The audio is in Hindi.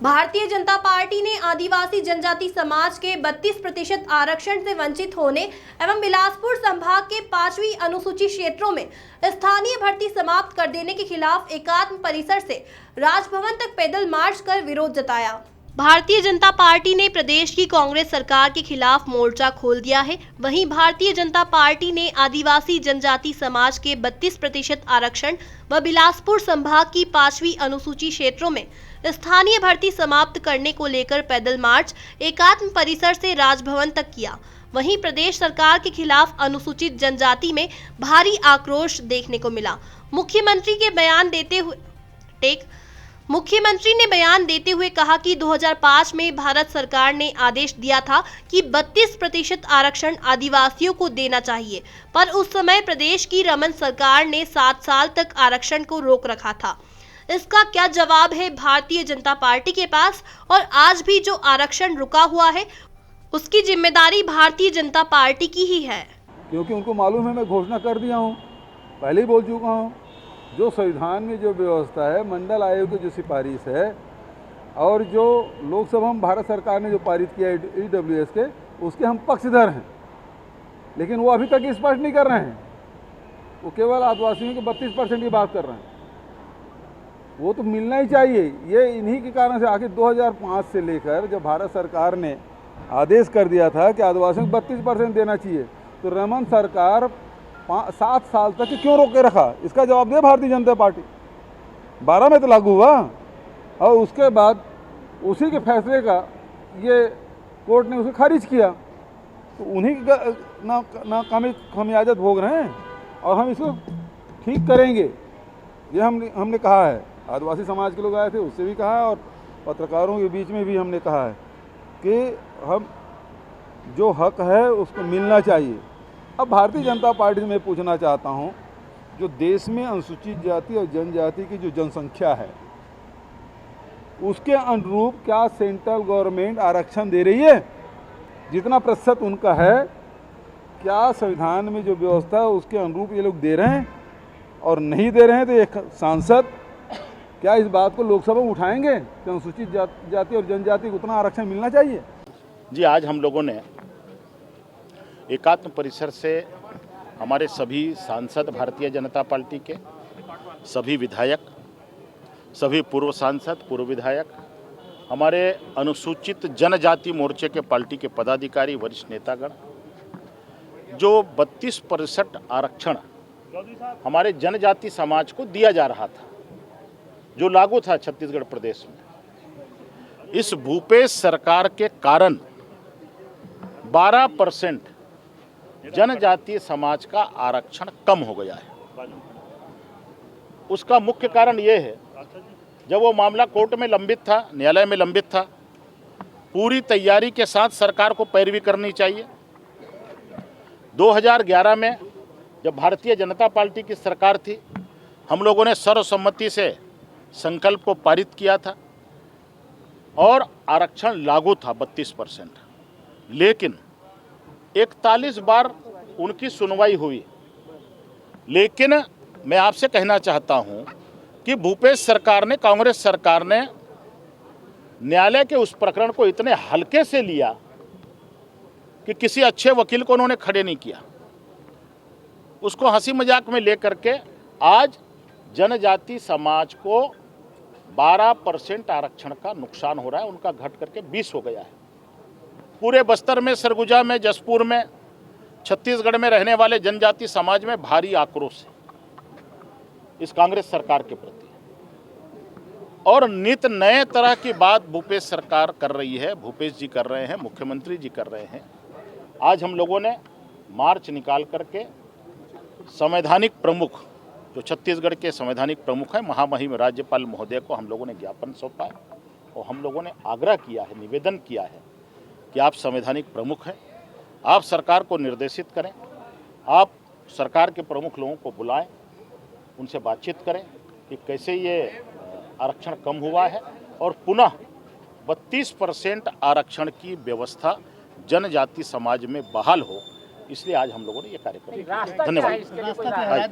भारतीय जनता पार्टी ने आदिवासी जनजाति समाज के 32% आरक्षण से वंचित होने एवं बिलासपुर संभाग के 5वीं अनुसूची क्षेत्रों में स्थानीय भर्ती समाप्त कर देने के खिलाफ एकात्म परिसर से राजभवन तक पैदल मार्च कर विरोध जताया। भारतीय जनता पार्टी ने प्रदेश की कांग्रेस सरकार के खिलाफ मोर्चा खोल दिया है। वहीं भारतीय जनता पार्टी ने आदिवासी जनजाति समाज के 32% आरक्षण व बिलासपुर संभाग की 5वीं अनुसूची क्षेत्रों में स्थानीय भर्ती समाप्त करने को लेकर पैदल मार्च एकात्म परिसर से राजभवन तक किया। वहीं प्रदेश सरकार के खिलाफ अनुसूचित जनजाति में भारी आक्रोश देखने को मिला। मुख्यमंत्री ने बयान देते हुए कहा कि 2005 में भारत सरकार ने आदेश दिया था कि 32% आरक्षण आदिवासियों को देना चाहिए, पर उस समय प्रदेश की रमन सरकार ने 7 साल तक आरक्षण को रोक रखा था। इसका क्या जवाब है भारतीय जनता पार्टी के पास? और आज भी जो आरक्षण रुका हुआ है उसकी जिम्मेदारी भारतीय जनता पार्टी की ही है, क्योंकि उनको मालूम है मैं घोषणा कर दिया हूँ, पहले ही बोल चुका हूँ। जो संविधान में जो व्यवस्था है, मंडल आयोग की जो सिफारिश है और जो लोकसभा में भारत सरकार ने जो पारित किया है EWS के, उसके हम पक्षधर हैं। लेकिन वो अभी तक स्पष्ट नहीं कर रहे हैं, वो केवल आदिवासियों के 32% की बात कर रहे हैं। वो तो मिलना ही चाहिए। ये इन्हीं के कारण से आखिर 2005 से लेकर जब भारत सरकार ने आदेश कर दिया था कि आदिवासियों को 32% देना चाहिए, तो रमन सरकार 7 साल तक क्यों रोके रखा? इसका जवाब दे भारतीय जनता पार्टी। 12 में तो लागू हुआ और उसके बाद उसी के फैसले का ये कोर्ट ने उसे खारिज किया, तो उन्हीं की नाकामी खमियाजत भोग रहे हैं और हम इसको ठीक करेंगे। ये हमने कहा है, आदिवासी समाज के लोग आए थे उससे भी कहा है और पत्रकारों के बीच में भी हमने कहा है कि हम जो हक है उसको मिलना चाहिए। अब भारतीय जनता पार्टी से मैं पूछना चाहता हूं, जो देश में अनुसूचित जाति और जनजाति की जो जनसंख्या है उसके अनुरूप क्या सेंट्रल गवर्नमेंट आरक्षण दे रही है? जितना प्रतिशत उनका है, क्या संविधान में जो व्यवस्था है उसके अनुरूप ये लोग दे रहे हैं? और नहीं दे रहे हैं तो एक सांसद क्या इस बात को लोकसभा में उठाएंगे कि अनुसूचित जाति और जनजाति को उतना आरक्षण मिलना चाहिए? जी, आज हम लोगों ने एकात्म परिसर से हमारे सभी सांसद, भारतीय जनता पार्टी के सभी विधायक, सभी पूर्व सांसद, पूर्व विधायक, हमारे अनुसूचित जनजाति मोर्चे के पार्टी के पदाधिकारी, वरिष्ठ नेतागण, जो 32% आरक्षण हमारे जनजाति समाज को दिया जा रहा था, जो लागू था छत्तीसगढ़ प्रदेश में, इस भूपेश सरकार के कारण 12% जनजातीय समाज का आरक्षण कम हो गया है। उसका मुख्य कारण ये है, जब वो मामला कोर्ट में लंबित था, न्यायालय में लंबित था, पूरी तैयारी के साथ सरकार को पैरवी करनी चाहिए। 2011 में जब भारतीय जनता पार्टी की सरकार थी, हम लोगों ने सर्वसम्मति से संकल्प को पारित किया था और आरक्षण लागू था 32%। लेकिन 41 बार उनकी सुनवाई हुई। लेकिन मैं आपसे कहना चाहता हूं कि भूपेश सरकार ने, कांग्रेस सरकार ने न्यायालय के उस प्रकरण को इतने हल्के से लिया कि किसी अच्छे वकील को उन्होंने खड़े नहीं किया। उसको हंसी मजाक में लेकर के आज जनजाति समाज को 12% आरक्षण का नुकसान हो रहा है, उनका घट करके 20 हो गया है। पूरे बस्तर में, सरगुजा में, जसपुर में, छत्तीसगढ़ में रहने वाले जनजाति समाज में भारी आक्रोश है इस कांग्रेस सरकार के प्रति, और नित नए तरह की बात भूपेश सरकार कर रही है, भूपेश जी कर रहे हैं, मुख्यमंत्री जी कर रहे हैं। आज हम लोगों ने मार्च निकाल करके संवैधानिक प्रमुख, जो छत्तीसगढ़ के संवैधानिक प्रमुख हैं, महामहिम राज्यपाल महोदय को हम लोगों ने ज्ञापन सौंपा है और हम लोगों ने आग्रह किया है, निवेदन किया है कि आप संवैधानिक प्रमुख हैं, आप सरकार को निर्देशित करें, आप सरकार के प्रमुख लोगों को बुलाएं, उनसे बातचीत करें कि कैसे ये आरक्षण कम हुआ है और पुनः 32% आरक्षण की व्यवस्था जनजाति समाज में बहाल हो। इसलिए आज हम लोगों ने ये कार्यक्रम किया। धन्यवाद।